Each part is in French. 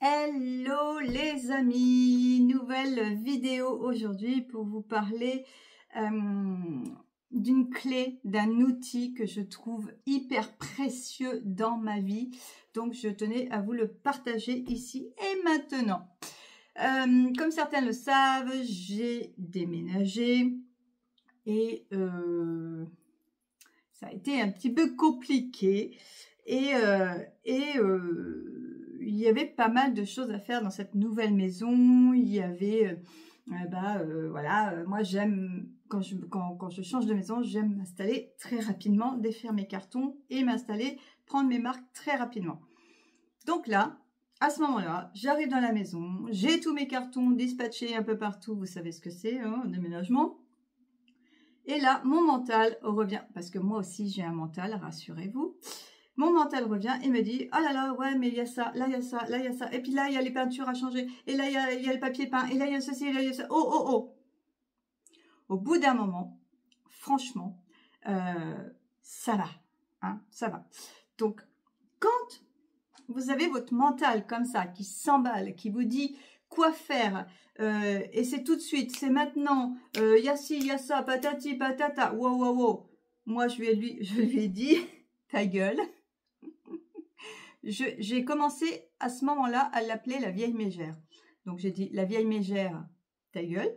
Hello les amis, nouvelle vidéo aujourd'hui pour vous parler d'une clé, d'un outil que je trouve hyper précieux dans ma vie. Donc je tenais à vous le partager ici et maintenant. Comme certains le savent, j'ai déménagé et ça a été un petit peu compliqué et il y avait pas mal de choses à faire dans cette nouvelle maison. Il y avait voilà, moi j'aime quand je change de maison, j'aime m'installer très rapidement, défaire mes cartons et m'installer, prendre mes marques très rapidement. Donc là, à ce moment-là, j'arrive dans la maison, j'ai tous mes cartons dispatchés un peu partout, vous savez ce que c'est, hein, un déménagement. Et là, mon mental revient, parce que moi aussi j'ai un mental, rassurez-vous. Mon mental revient et me dit, oh là là, ouais, mais il y a ça, là il y a ça, là il y a ça, et puis là il y a les peintures à changer, et là il y a le papier peint, et là il y a ceci, et là il y a ça, oh, oh, oh. Au bout d'un moment, franchement, ça va, hein, ça va. Donc, quand vous avez votre mental comme ça, qui s'emballe, qui vous dit quoi faire, et c'est tout de suite, c'est maintenant, il y a ci, il y a ça, patati, patata, wow, wow, wow. Moi, je lui ai dit, ta gueule. J'ai commencé à ce moment-là à l'appeler la vieille mégère. Donc, j'ai dit, la vieille mégère, ta gueule.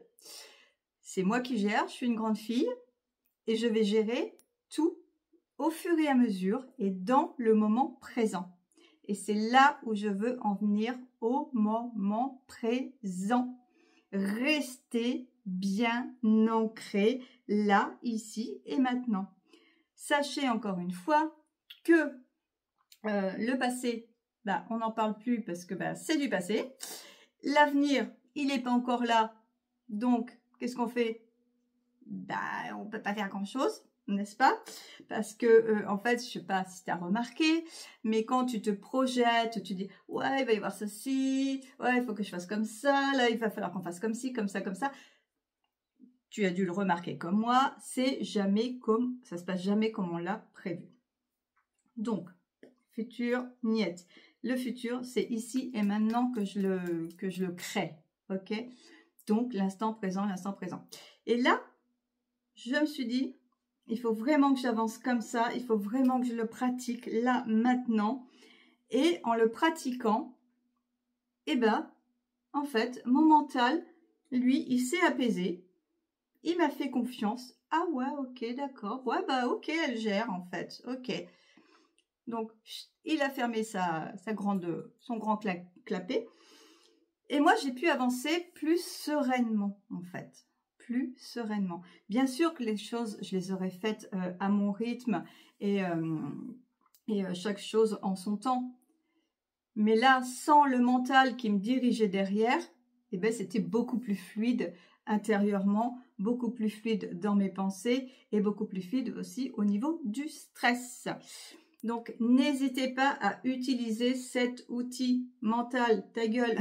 C'est moi qui gère, je suis une grande fille, et je vais gérer tout au fur et à mesure et dans le moment présent. Et c'est là où je veux en venir, au moment présent. Restez bien ancré là, ici et maintenant. Sachez encore une fois que le passé, bah, on n'en parle plus parce que bah, c'est du passé. L'avenir, il n'est pas encore là. Donc, qu'est-ce qu'on fait? Bah, on ne peut pas faire grand-chose, n'est-ce pas? Parce que, en fait, je ne sais pas si tu as remarqué, mais quand tu te projettes, tu dis, ouais, il va y avoir ceci, ouais, il faut que je fasse comme ça, là, il va falloir qu'on fasse comme ci, comme ça, comme ça. Tu as dû le remarquer comme moi, c'est jamais comme, ça se passe jamais comme on l'a prévu. Donc, futur, niet. Le futur, c'est ici et maintenant que je le crée, ok? Donc, l'instant présent, l'instant présent. Et là, je me suis dit, il faut vraiment que j'avance comme ça, il faut vraiment que je le pratique là, maintenant. Et en le pratiquant, eh ben, en fait, mon mental, lui, il s'est apaisé. Il m'a fait confiance. Ah ouais, ok, d'accord. Ouais, bah ok, elle gère en fait. Ok. Donc, il a fermé son grand clapet. Et moi, j'ai pu avancer plus sereinement, en fait. Plus sereinement. Bien sûr que les choses, je les aurais faites à mon rythme et chaque chose en son temps. Mais là, sans le mental qui me dirigeait derrière, eh ben, c'était beaucoup plus fluide intérieurement, beaucoup plus fluide dans mes pensées et beaucoup plus fluide aussi au niveau du stress. Donc, n'hésitez pas à utiliser cet outil mental, ta gueule.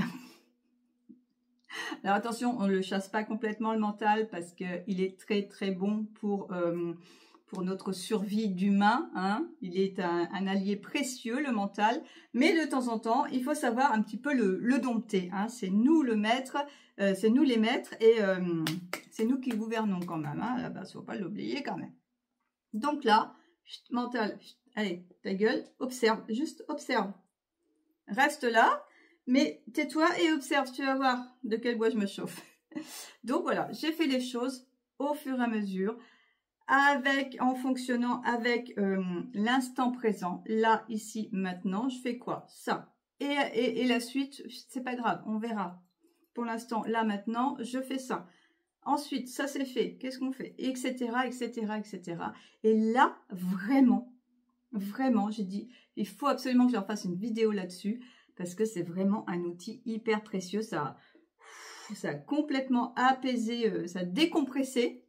Alors attention, on ne le chasse pas complètement le mental parce qu'il est très très bon pour notre survie d'humain. Hein. Il est un allié précieux, le mental. Mais de temps en temps, il faut savoir un petit peu le dompter. Hein. C'est nous le maître, c'est nous les maîtres et c'est nous qui gouvernons quand même. Hein. Là-bas, il ne faut pas l'oublier quand même. Donc là, mental, allez, ta gueule, observe, juste observe. Reste là. Mais tais-toi et observe, tu vas voir de quel bois je me chauffe. Donc voilà, j'ai fait les choses au fur et à mesure, en fonctionnant avec l'instant présent. Là, ici, maintenant, je fais quoi? Ça. Et la suite, c'est pas grave, on verra. Pour l'instant, là, maintenant, je fais ça. Ensuite, ça c'est fait. Qu'est-ce qu'on fait? Etc., etc., etc. Et là, vraiment, j'ai dit, il faut absolument que je leur fasse une vidéo là-dessus. Parce que c'est vraiment un outil hyper précieux. Ça a complètement apaisé, ça a décompressé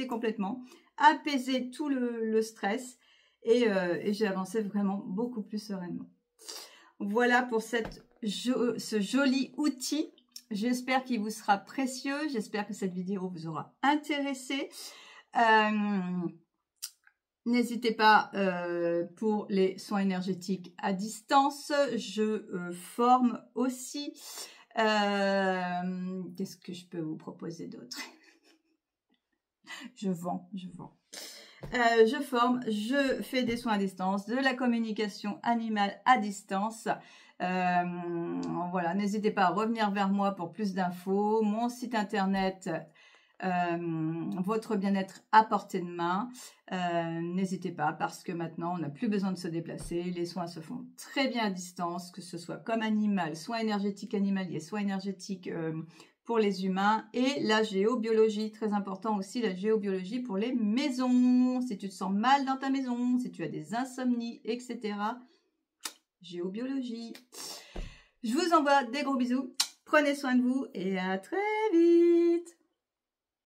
complètement, apaisé tout le stress et j'ai avancé vraiment beaucoup plus sereinement. Voilà pour ce joli outil. J'espère qu'il vous sera précieux. J'espère que cette vidéo vous aura intéressé. N'hésitez pas pour les soins énergétiques à distance. Je forme aussi. Qu'est-ce que je peux vous proposer d'autre? Je vends. Je forme, je fais des soins à distance, de la communication animale à distance. Voilà, n'hésitez pas à revenir vers moi pour plus d'infos. Mon site internet, votre bien-être à portée de main. N'hésitez pas parce que maintenant on n'a plus besoin de se déplacer. Les soins se font très bien à distance, que ce soit comme animal, soins énergétiques animaliers, soins énergétiques pour les humains et la géobiologie, très important aussi la géobiologie pour les maisons. Si tu te sens mal dans ta maison, si tu as des insomnies, etc. Géobiologie. Je vous envoie des gros bisous. Prenez soin de vous et à très vite.